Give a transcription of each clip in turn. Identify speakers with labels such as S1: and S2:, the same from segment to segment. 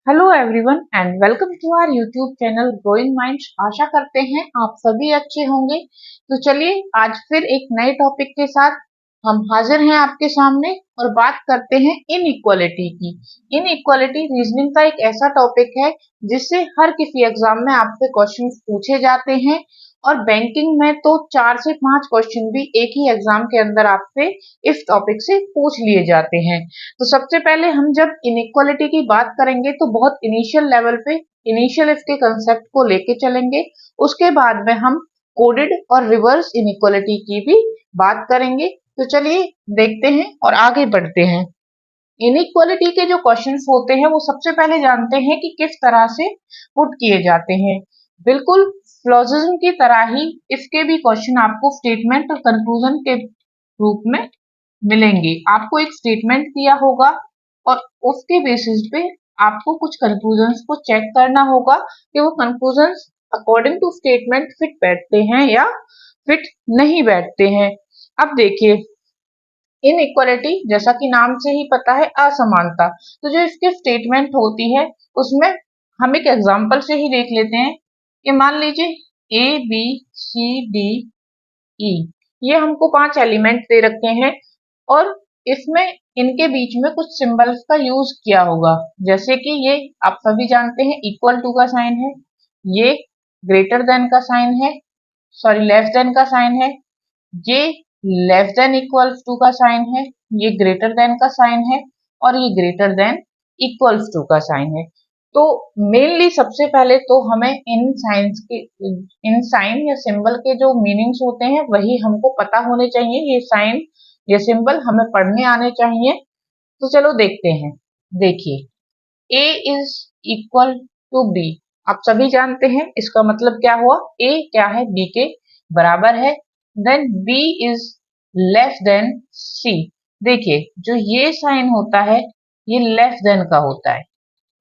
S1: Hello everyone and welcome to our YouTube channel Growing Minds. आशा करते हैं आप सभी अच्छे होंगे। तो चलिए आज फिर एक नए टॉपिक के साथ हम हाजिर हैं आपके सामने और बात करते हैं इनइक्वालिटी की। इनइक्वालिटी रीजनिंग का एक ऐसा टॉपिक है जिससे हर किसी एग्जाम में आपसे क्वेश्चन पूछे जाते हैं और बैंकिंग में तो 4 से 5 क्वेश्चन भी एक ही एग्जाम के अंदर आपसे इस टॉपिक से पूछ लिए जाते हैं। तो सबसे पहले हम जब इनइक्वालिटी की बात करेंगे तो बहुत इनिशियल लेवल पे इनिशियल इसके कंसेप्ट को लेके चलेंगे। उसके बाद में हम कोडेड और रिवर्स इनइक्वालिटी की भी बात करेंगे। तो चलिए देखते हैं और आगे बढ़ते हैं। इनइक्वालिटी के जो क्वेश्चंस होते हैं वो सबसे पहले जानते हैं कि किस तरह से पुट किए जाते हैं। बिल्कुल फ्लोजिज्म की तरह ही इसके भी क्वेश्चन आपको स्टेटमेंट और कंक्लूजन के रूप में मिलेंगे। आपको एक स्टेटमेंट दिया होगा और उसके बेसिस पे आपको कुछ कंक्लूजन्स को चेक करना होगा कि वो conclusions according to statement fit बैठते हैं या फिट नहीं बैठते हैं। अब देखिए इनइक्वालिटी जैसा कि नाम से ही पता है असमानता। तो जो इसके स्टेटमेंट होती है उसमें हम एक एग्जांपल से ही देख लेते हैं कि मान लीजिए A B C D E ये हमको 5 एलिमेंट दे रखे हैं और इसमें इनके बीच में कुछ सिंबल्स का यूज किया होगा। जैसे कि ये आप सभी जानते हैं इक्वल टू का साइन है, ये ग्रेटर देन का साइन है, सॉरी लेस देन का साइन है, ये लेस देन इक्वल्स टू का साइन है, ये ग्रेटर देन का साइन है और ये ग्रेटर देन इक्वल्स टू का साइन है। तो मेनली सबसे पहले तो हमें इन साइन या सिंबल के जो मीनिंग्स होते हैं वही हमको पता होने चाहिए। ये साइन ये सिंबल हमें पढ़ने आने चाहिए। तो चलो देखते हैं। देखिए a is equal to b, आप सभी जानते हैं इसका मतलब क्या हुआ। a क्या है, b के बराबर है। Then b is less than c। देखिए जो ये साइन होता है ये लेस देन का होता है।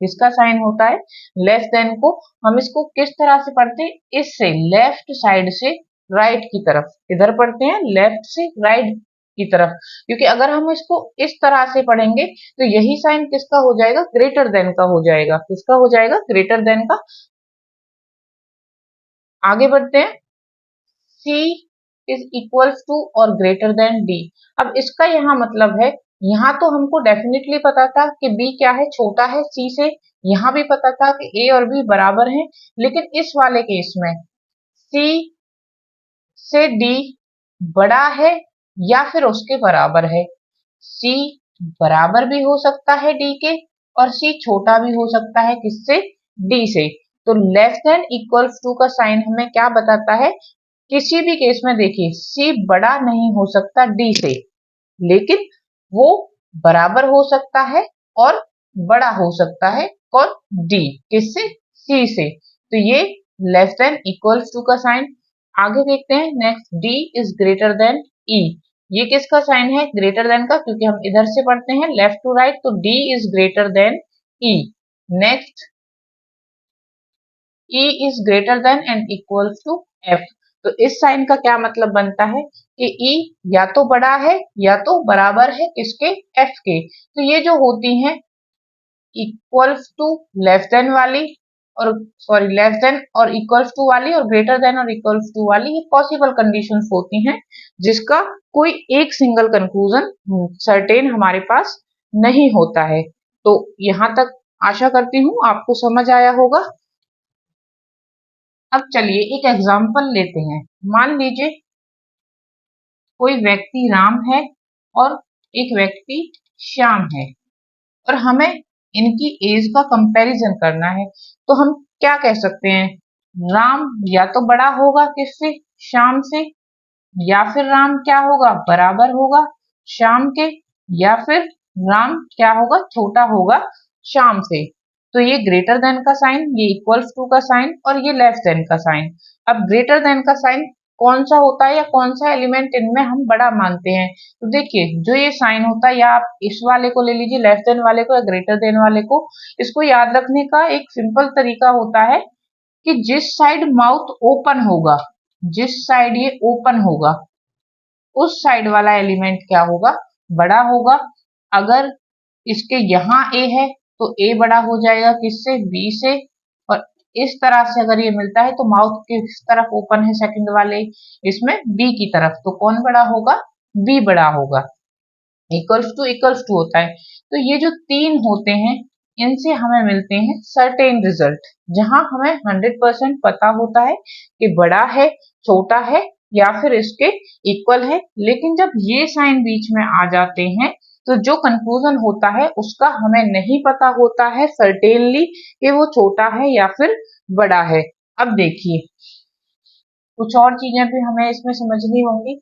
S1: इसका साइन होता है लेस देन को हम इसको किस तरह से पढ़ते हैं, इससे लेफ्ट साइड से राइट की तरफ इधर पढ़ते हैं, लेफ्ट से राइट की तरफ। क्योंकि अगर हम इसको इस तरह से पढ़ेंगे तो यही साइन किसका हो जाएगा, ग्रेटर देन का हो जाएगा। किसका हो जाएगा, ग्रेटर देन का। आगे बढ़ते हैं। C इज इक्वल्स टू और ग्रेटर देन D। अब इसका यहाँ मतलब है, यहाँ तो हमको डेफिनेटली पता था कि B क्या है, छोटा है C से। यहाँ भी पता था कि A और B बराबर हैं। लेकिन इस वाले केस में C से D बड़ा है या फिर उसके बराबर है। C बराबर भी हो सकता है D के और C छोटा भी हो सकता है किससे, D से। तो लेस देन इक्वल्स टू का साइन हमें क्या बताता है, किसी भी केस में देखिए C बड़ा नहीं हो सकता D से, लेकिन वो बराबर हो सकता है और बड़ा हो सकता है कौन, D किससे, C से। तो ये लेस देन इक्वल्स टू का साइन। आगे देखते हैं next, D is greater than E। ये किसका साइन है, ग्रेटर देन का, क्योंकि हम इधर से पढ़ते हैं लेफ्ट टू राइट। तो D is greater than E। Next E is greater than and equals to F। तो इस साइन का क्या मतलब बनता है कि E या तो बड़ा है या तो बराबर है किसके, F के। तो ये जो होती हैं इक्वल्स टू लेस देन वाली और सॉरी लेस देन और इक्वल्स टू वाली और ग्रेटर देन और इक्वल्स टू वाली, ये पॉसिबल कंडीशंस होती हैं जिसका कोई एक सिंगल कंक्लूजन सर्टेन हमारे पास नहीं होता है। तो यहां तक आशा करती हूँ आपको समझ आया होगा। अब चलिए एक एग्जाम्पल लेते हैं। मान लीजिए कोई व्यक्ति राम है और एक व्यक्ति श्याम है और हमें इनकी एज का कंपैरिजन करना है। तो हम क्या कह सकते हैं, राम या तो बड़ा होगा किससे, श्याम से, या फिर राम क्या होगा, बराबर होगा श्याम के, या फिर राम क्या होगा, छोटा होगा श्याम से। तो ये ग्रेटर देन का साइन, ये इक्वल्स टू का साइन और ये लेस देन का साइन। अब ग्रेटर देन का साइन कौन सा होता है या कौन सा एलिमेंट इनमें हम बड़ा मानते हैं। तो देखिए जो ये साइन होता है, या आप इस वाले को ले लीजिए लेस देन वाले को या ग्रेटर देन वाले को, इसको याद रखने का एक सिंपल तरीका होता है कि जिस साइड माउथ ओपन होगा, जिस साइड ये ओपन होगा उस साइड वाला एलिमेंट क्या होगा, बड़ा होगा। अगर इसके यहाँ ए है तो ए बड़ा हो जाएगा किससे, बी से। और इस तरह से अगर ये मिलता है तो माउथ किस तरफ ओपन है सेकंड वाले, इसमें बी की तरफ, तो कौन बड़ा होगा, बी बड़ा होगा। इक्वल्स टू होता है। तो ये जो तीन होते हैं इनसे हमें मिलते हैं सर्टेन रिजल्ट, जहां हमें 100% पता होता है कि बड़ा है, छोटा है या फिर इसके इक्वल है। लेकिन जब ये साइन बीच में आ जाते हैं तो जो कंक्लूजन होता है उसका हमें नहीं पता होता है सर्टेनली कि वो छोटा है या फिर बड़ा है। अब देखिए कुछ और चीजें भी हमें इसमें समझनी होंगी।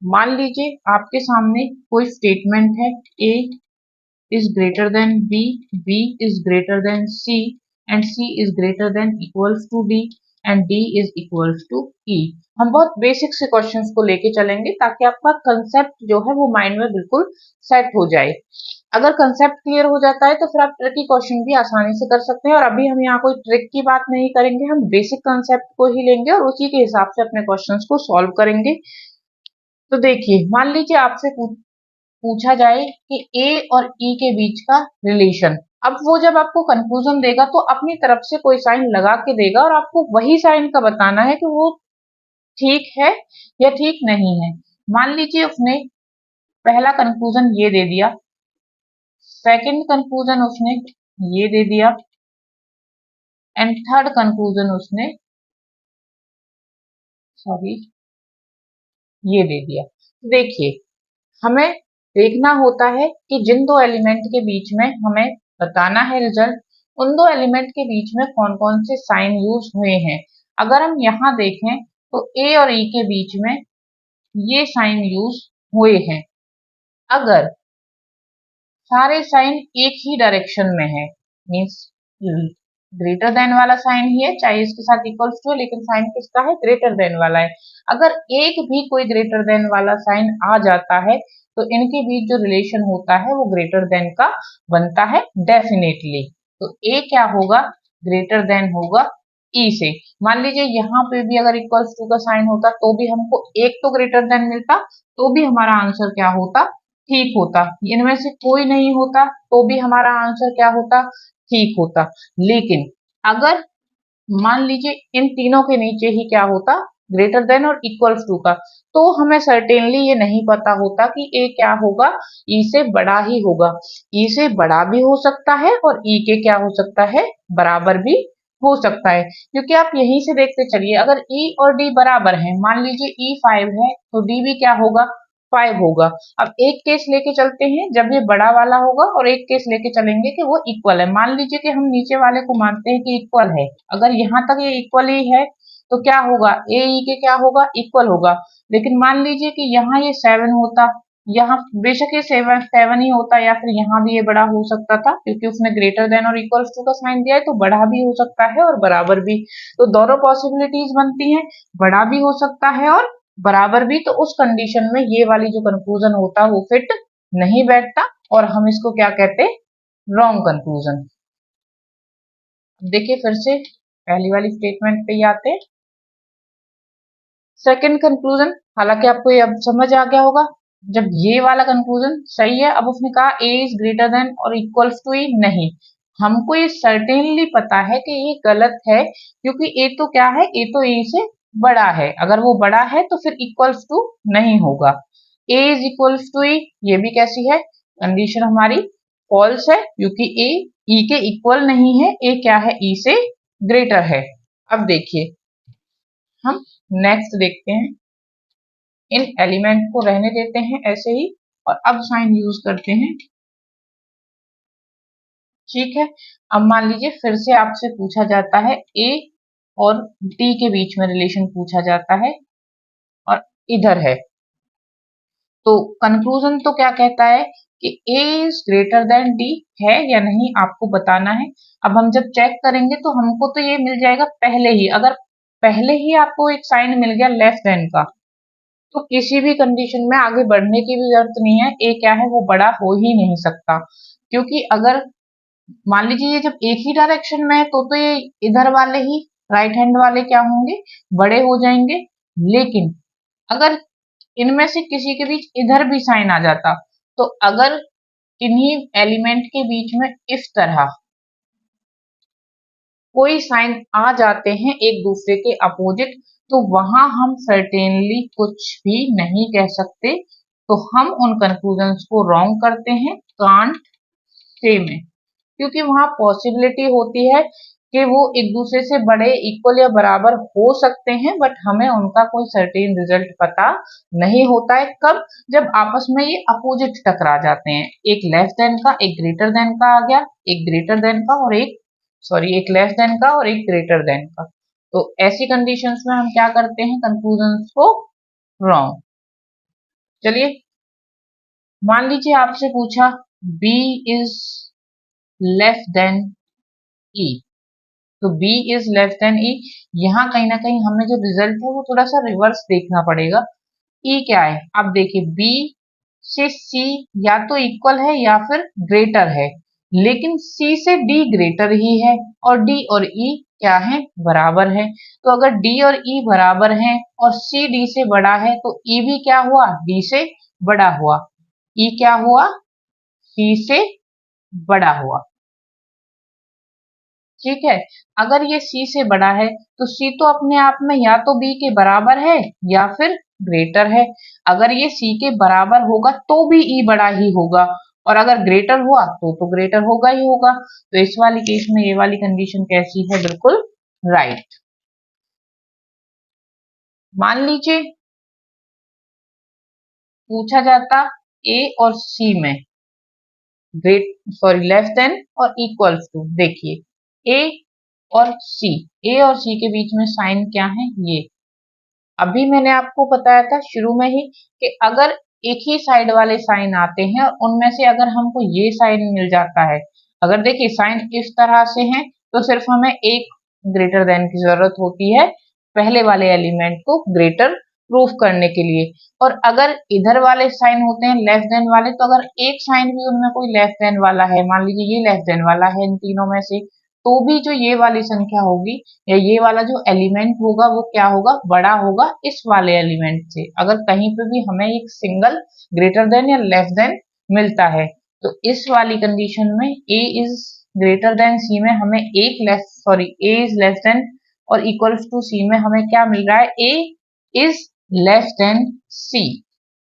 S1: मान लीजिए आपके सामने कोई स्टेटमेंट है, ए is greater than B, B is greater than C and C is greater than equals to D and D is equals to E। हम बहुत बेसिक से क्वेश्चंस को लेके चलेंगे ताकि आपका कंसेप्ट जो है वो माइंड में बिल्कुल सेट हो जाए। अगर कंसेप्ट क्लियर हो जाता है तो फिर आप ट्रिकी क्वेश्चन भी आसानी से कर सकते हैं। और अभी हम यहाँ कोई ट्रिक की बात नहीं करेंगे, हम बेसिक कंसेप्ट को ही लेंगे और उसी के हिसाब से अपने क्वेश्चंस को सॉल्व करेंगे। तो देखिए मान लीजिए आपसे पूछा जाए कि ए और ई के बीच का रिलेशन। अब वो जब आपको कंक्लूजन देगा तो अपनी तरफ से कोई साइन लगा के देगा और आपको वही साइन का बताना है कि वो ठीक है या ठीक नहीं है। मान लीजिए उसने पहला कंक्लूजन ये दे दिया, सेकंड कंक्लूजन उसने ये दे दिया एंड थर्ड कंक्लूजन उसने सॉरी ये दे दिया। देखिए हमें देखना होता है कि जिन दो एलिमेंट के बीच में हमें बताना है रिजल्ट, उन दो एलिमेंट के बीच में कौन कौन से साइन यूज हुए हैं। अगर हम यहाँ देखें तो ए और ई के बीच में ये साइन यूज हुए हैं। अगर सारे साइन एक ही डायरेक्शन में है, मीन्स ग्रेटर देन वाला साइन ही है, चाहे इसके साथ इक्वल्स टू, लेकिन साइन किसका है, ग्रेटर देन वाला है। अगर एक भी कोई ग्रेटर देन वाला साइन आ जाता है तो इनके बीच जो रिलेशन होता है वो ग्रेटर देन का बनता है डेफिनेटली। तो ए क्या होगा, ग्रेटर देन होगा ई से। मान लीजिए यहाँ पे भी अगर इक्वल्स टू का साइन होता तो भी हमको एक तो ग्रेटर देन मिलता, तो भी हमारा आंसर क्या होता, ठीक होता। इनमें से कोई नहीं होता तो भी हमारा आंसर क्या होता, ठीक होता। लेकिन अगर मान लीजिए इन तीनों के नीचे ही क्या होता, ग्रेटर देन और इक्वल्स टू का, तो हमें सर्टेनली ये नहीं पता होता कि ए क्या होगा, ई से बड़ा ही होगा। ई से बड़ा भी हो सकता है और ई के क्या हो सकता है, बराबर भी हो सकता है। क्योंकि आप यहीं से देखते चलिए, अगर ई और डी बराबर हैं, मान लीजिए ई 5 है तो डी भी क्या होगा, 5 होगा। अब एक केस लेके चलते हैं जब ये बड़ा वाला होगा और एक केस लेके चलेंगे कि वो इक्वल है। मान लीजिए कि हम नीचे वाले को मानते हैं कि इक्वल है, अगर यहाँ तक ये इक्वल ही है तो क्या होगा, ए ई के क्या होगा, इक्वल होगा। लेकिन मान लीजिए कि यहाँ ये 7 होता, यहाँ बेशक ये 7 ही होता, या फिर यहाँ भी ये बड़ा हो सकता था क्योंकि उसने ग्रेटर देन और इक्वल्स टू का साइन दिया है, तो बड़ा भी हो सकता है और बराबर भी। तो दोनों पॉसिबिलिटीज बनती हैं, बड़ा भी हो सकता है और बराबर भी। तो उस कंडीशन में ये वाली जो कंक्लूजन होता है वो फिट नहीं बैठता और हम इसको क्या कहते हैं, रॉन्ग कंक्लूजन। देखिए फिर से पहली वाली स्टेटमेंट पे ही आते हैं। सेकंड कंक्लूजन, हालांकि आपको ये अब समझ आ गया होगा, जब ये वाला कंक्लूजन सही है, अब उसने कहा ए इज ग्रेटर देन और इक्वल्स टू ई, नहीं, हमको ये सर्टेनली पता है कि ये गलत है क्योंकि ए तो क्या है, ए तो ए से बड़ा है। अगर वो बड़ा है तो फिर इक्वल्स टू नहीं होगा। ए इज इक्वल्स टू ई, ये भी कैसी है, कंडीशन हमारी फॉल्स है क्योंकि ए ई के इक्वल नहीं है, ए क्या है, ई से ग्रेटर है। अब देखिए हम नेक्स्ट देखते हैं, इन एलिमेंट को रहने देते हैं ऐसे ही और अब साइन यूज करते हैं। ठीक है, अब मान लीजिए फिर से आपसे पूछा जाता है ए और डी के बीच में रिलेशन पूछा जाता है और इधर है, तो कंक्लूजन तो क्या कहता है कि ए इज ग्रेटर देन डी, है या नहीं आपको बताना है। अब हम जब चेक करेंगे तो हमको तो ये मिल जाएगा पहले ही, अगर पहले ही आपको एक साइन मिल गया लेस देन का तो किसी भी कंडीशन में आगे बढ़ने की भी जरूरत नहीं है, ए क्या है वो बड़ा हो ही नहीं सकता। क्योंकि अगर मान लीजिए ये जब एक ही डायरेक्शन में है तो ये इधर वाले ही राइट हैंड वाले क्या होंगे, बड़े हो जाएंगे। लेकिन अगर इनमें से किसी के बीच इधर भी साइन आ जाता, तो अगर इन्हीं एलिमेंट के बीच में इस तरह कोई साइन आ जाते हैं एक दूसरे के अपोजिट, तो वहां हम सर्टेनली कुछ भी नहीं कह सकते, तो हम उन कंक्लूजन्स को रॉन्ग करते हैं कांट से में, क्योंकि वहां पॉसिबिलिटी होती है कि वो एक दूसरे से बड़े, इक्वल या बराबर हो सकते हैं, बट हमें उनका कोई सर्टेन रिजल्ट पता नहीं होता है। कब? जब आपस में ये अपोजिट टकरा जाते हैं, एक लेस देन का एक ग्रेटर देन का आ गया, एक ग्रेटर देन का और एक एक लेस देन का और एक ग्रेटर देन का, तो ऐसी कंडीशंस में हम क्या करते हैं, कंक्लूजन्स को रॉन्ग। चलिए, मान लीजिए आपसे पूछा B is less then E, तो B is less then E, यहाँ कहीं ना कहीं हमें जो रिजल्ट है वो थोड़ा सा रिवर्स देखना पड़ेगा। E क्या है? अब देखिए, B से C या तो इक्वल है या फिर ग्रेटर है, लेकिन C से D ग्रेटर ही है और D और E क्या है? बराबर है। तो अगर D और E बराबर हैं और C D से बड़ा है, तो E भी क्या हुआ? D से बड़ा हुआ। E क्या हुआ? C से बड़ा हुआ। ठीक है, अगर ये C से बड़ा है तो C तो अपने आप में या तो B के बराबर है या फिर ग्रेटर है। अगर ये C के बराबर होगा तो भी E बड़ा ही होगा, और अगर ग्रेटर हुआ तो ग्रेटर होगा ही होगा। तो इस वाली केस में ये वाली कंडीशन कैसी है? बिल्कुल राइट। मान लीजिए पूछा जाता A और C में लेस देन और इक्वल्स टू, देखिए A और C के बीच में साइन क्या है? ये अभी मैंने आपको बताया था शुरू में ही कि अगर एक ही साइड वाले साइन आते हैं और उनमें से अगर हमको ये साइन मिल जाता है, अगर देखिए साइन इस तरह से है, तो सिर्फ हमें एक ग्रेटर देन की जरूरत होती है पहले वाले एलिमेंट को ग्रेटर प्रूफ करने के लिए। और अगर इधर वाले साइन होते हैं लेस देन वाले, तो अगर एक साइन भी उनमें कोई लेस देन वाला है, मान लीजिए ये लेस देन वाला है इन तीनों में से, तो भी जो ये वाली संख्या होगी या ये वाला जो एलिमेंट होगा वो क्या होगा? बड़ा होगा इस वाले एलिमेंट से। अगर कहीं पे भी हमें एक सिंगल ग्रेटर देन या लेस देन मिलता है, तो इस वाली कंडीशन में A is greater then C में हमें A इज लेस देन और इक्वल्स टू C में हमें क्या मिल रहा है? A is less than C।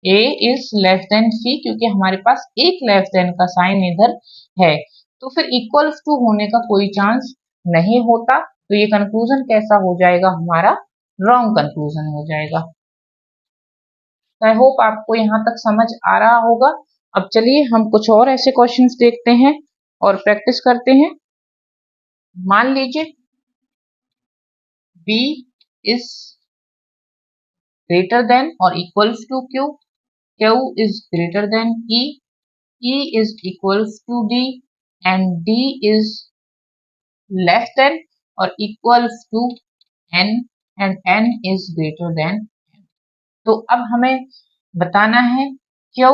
S1: A is less than C, क्योंकि हमारे पास एक लेस देन का साइन इधर है, तो फिर इक्वल्स टू होने का कोई चांस नहीं होता। तो ये कंक्लूजन कैसा हो जाएगा? हमारा रॉन्ग कंक्लूजन हो जाएगा। आई होप आपको यहाँ तक समझ आ रहा होगा। अब चलिए हम कुछ और ऐसे क्वेश्चंस देखते हैं और प्रैक्टिस करते हैं। मान लीजिए B इज ग्रेटर देन और equals to Q, Q is greater than E, E is equals to D and D is less than और equals to N and N is greater than N। तो अब हमें बताना है Q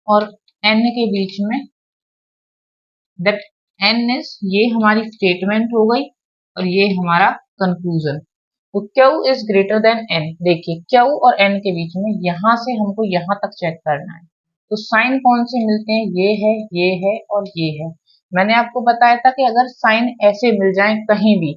S1: और N के बीच में that N is, ये हमारी स्टेटमेंट हो गई और ये हमारा कंक्लूजन। तो Q is greater than N, देखिए Q और N के बीच में यहां से हमको यहां तक चेक करना है, तो साइन कौन से मिलते हैं? ये है और ये है। मैंने आपको बताया था कि अगर साइन ऐसे मिल जाए कहीं भी,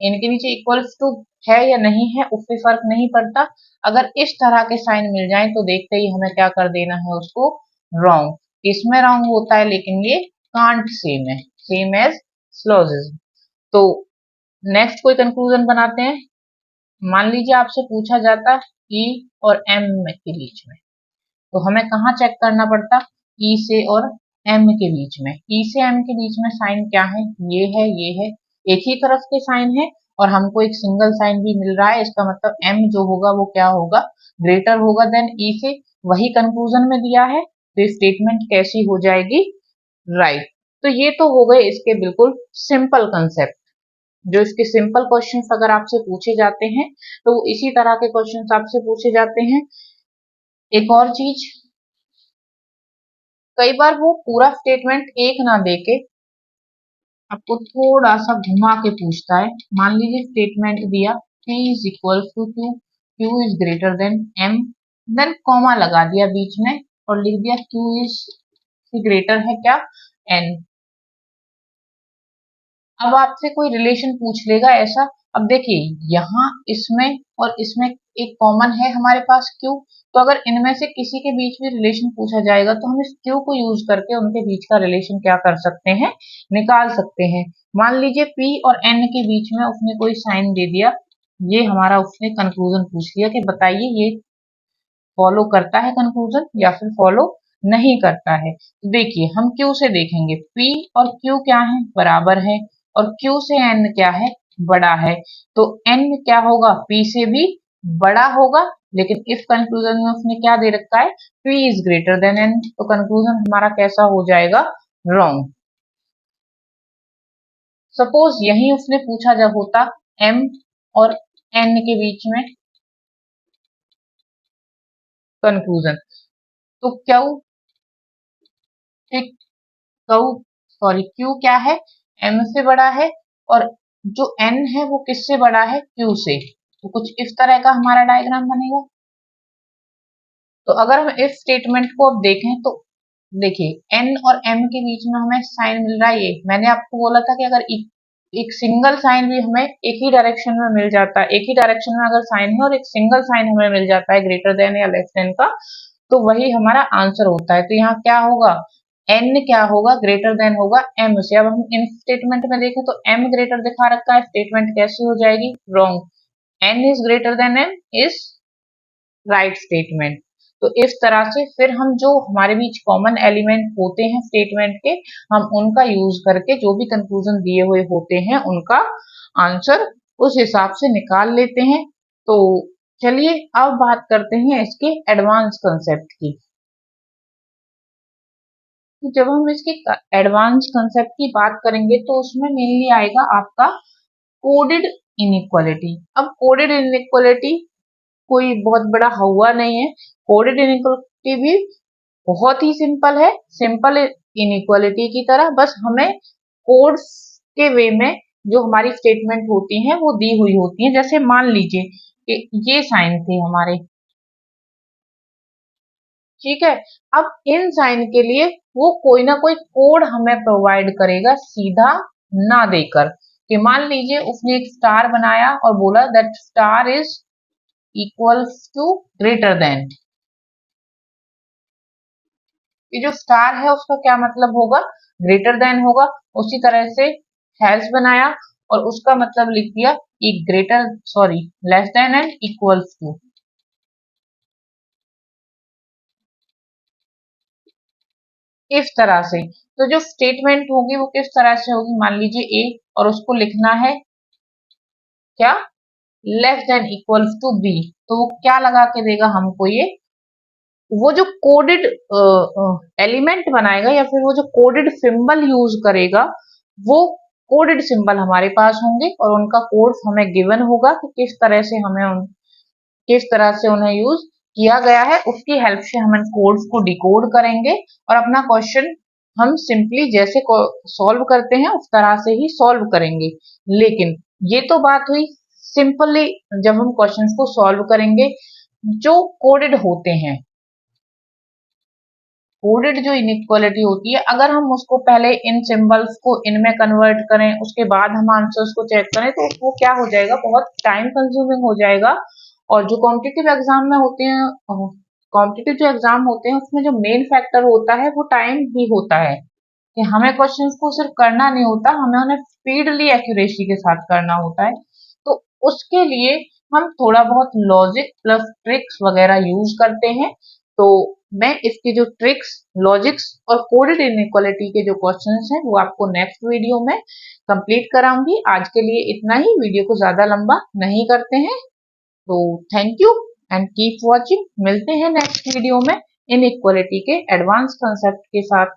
S1: इनके नीचे इक्वल्स टू है या नहीं है उससे फर्क नहीं पड़ता, अगर इस तरह के साइन मिल जाए तो देखते ही हमें क्या कर देना है? उसको रॉन्ग। इसमें रॉन्ग होता है लेकिन ये कांट सेम है, सेम एज स्लोजिज्म। तो नेक्स्ट कोई कंक्लूजन बनाते हैं। मान लीजिए आपसे पूछा जाता E और M के बीच में, तो हमें कहाँ चेक करना पड़ता? E से और M के बीच में। E से M के बीच में साइन क्या है? ये है, एक ही तरफ के साइन है और हमको एक सिंगल साइन भी मिल रहा है, इसका मतलब M जो होगा वो क्या होगा? ग्रेटर होगा देन E से। वही कंक्लूजन में दिया है, तो स्टेटमेंट कैसी हो जाएगी? राइट। तो ये तो हो गए इसके बिल्कुल सिंपल कंसेप्ट। जो इसके सिंपल क्वेश्चंस अगर आपसे पूछे जाते हैं तो इसी तरह के क्वेश्चंस आपसे पूछे जाते हैं। एक और चीज, कई बार वो पूरा स्टेटमेंट एक ना देके आपको थोड़ा सा घुमा के पूछता है। मान लीजिए स्टेटमेंट दिया P is equal to Q, Q is greater than M, then comma लगा दिया बीच में और लिख दिया Q इज ग्रेटर है क्या? N। अब आपसे कोई रिलेशन पूछ लेगा ऐसा। अब देखिए यहाँ इसमें और इसमें एक कॉमन है हमारे पास क्यू, तो अगर इनमें से किसी के बीच में रिलेशन पूछा जाएगा तो हम इस क्यू को यूज करके उनके बीच का रिलेशन क्या कर सकते हैं, निकाल सकते हैं। मान लीजिए पी और एन के बीच में उसने कोई साइन दे दिया, ये हमारा उसने कंक्लूजन पूछ लिया कि बताइए ये फॉलो करता है कंक्लूजन या फिर फॉलो नहीं करता है। तो देखिए हम क्यू से देखेंगे, पी और क्यू क्या है, बराबर है, और क्यू से एन क्या है, बड़ा है। तो एन क्या होगा, पी से भी बड़ा होगा, लेकिन इस कंक्लूजन में उसने क्या दे रखा है, P is greater than N, तो कंक्लूजन हमारा कैसा हो जाएगा, रॉन्ग। सपोज यही उसने पूछा जब होता एम और एन के बीच में कंक्लूजन, तो क्यू क्यू सॉरी क्यू क्या है, एम से बड़ा है, और जो एन है वो किससे बड़ा है, क्यू से। तो कुछ इस तरह का हमारा डायग्राम बनेगा। तो अगर हम इस स्टेटमेंट को अब देखें तो देखिए एन और एम के बीच में हमें साइन मिल रहा है, ये मैंने आपको बोला था कि अगर एक सिंगल साइन भी हमें एक ही डायरेक्शन में मिल जाता है, एक ही डायरेक्शन में अगर साइन है और एक सिंगल साइन हमें मिल जाता है ग्रेटर देन या लेस देन का, तो वही हमारा आंसर होता है। तो यहाँ क्या होगा, एन क्या होगा, ग्रेटर देन होगा एम से। अब हम इन स्टेटमेंट में देखें तो एम ग्रेटर दिखा रखा है, स्टेटमेंट कैसी हो जाएगी, wrong. N is greater than M is right statement. तो इस तरह से फिर हम जो हमारे बीच कॉमन एलिमेंट होते हैं स्टेटमेंट के, हम उनका यूज करके जो भी कंक्लूजन दिए हुए होते हैं उनका आंसर उस हिसाब से निकाल लेते हैं। तो चलिए अब बात करते हैं इसके एडवांस कंसेप्ट की। तो जब हम इसके एडवांस कंसेप्ट की बात करेंगे तो उसमें मेनली आएगा आपका कोडेड इनइक्वालिटी। अब कोडेड इनइक्वालिटी कोई बहुत बड़ा हुआ नहीं है, कोडेड इनइक्वालिटी भी बहुत ही सिंपल है, सिंपल इनइक्वालिटी की तरह, बस हमें कोड्स के वे में जो हमारी स्टेटमेंट होती हैं वो दी हुई होती हैं। जैसे मान लीजिए कि ये साइन थे हमारे, ठीक है। अब इन साइन के लिए वो कोई ना कोई कोड हमें प्रोवाइड करेगा सीधा ना देकर, कि मान लीजिए उसने एक स्टार बनाया और बोला that star is equals to greater than. ये जो स्टार है उसका क्या मतलब होगा, ग्रेटर देन होगा। उसी तरह से हैज बनाया और उसका मतलब लिख दिया greater sorry less than and equals to. इस तरह से तो जो स्टेटमेंट होगी वो किस तरह से होगी, मान लीजिए ए और उसको लिखना है क्या, less than equals to B, तो वो क्या लगा के देगा हमको, ये वो जो कोडेड एलिमेंट बनाएगा या फिर वो जो कोडेड सिंबल यूज करेगा, वो कोडेड सिंबल हमारे पास होंगे और उनका कोड हमें गिवन होगा कि किस तरह से हमें किस तरह से उन्हें यूज किया गया है। उसकी हेल्प से हम इन कोड्स को डिकोड करेंगे और अपना क्वेश्चन हम सिंपली जैसे सॉल्व करते हैं उस तरह से ही सॉल्व करेंगे। लेकिन ये तो बात हुई सिंपली जब हम क्वेश्चंस को सॉल्व करेंगे। जो कोडेड होते हैं, कोडेड जो इनइक्वालिटी होती है, अगर हम उसको पहले इन सिंबल्स को इनमें कन्वर्ट करें उसके बाद हम आंसर्स को चेक करें तो वो क्या हो जाएगा, बहुत टाइम कंज्यूमिंग हो जाएगा। और जो कॉम्पिटिटिव एग्जाम में होते हैं, कॉम्पिटिटिव जो एग्जाम होते हैं उसमें जो मेन फैक्टर होता है वो टाइम ही होता है, कि हमें क्वेश्चंस को सिर्फ करना नहीं होता, हमें उन्हें स्पीडली एक्यूरेसी के साथ करना होता है। तो उसके लिए हम थोड़ा बहुत लॉजिक प्लस ट्रिक्स वगैरह यूज करते हैं। तो मैं इसके जो ट्रिक्स, लॉजिक्स और कोडेड इनइक्वालिटी के जो क्वेश्चंस हैं वो आपको नेक्स्ट वीडियो में कंप्लीट कराऊंगी। आज के लिए इतना ही, वीडियो को ज्यादा लंबा नहीं करते हैं। तो thank you and keep watching, मिलते हैं नेक्स्ट वीडियो में इनइक्वालिटी के एडवांस कंसेप्ट के साथ।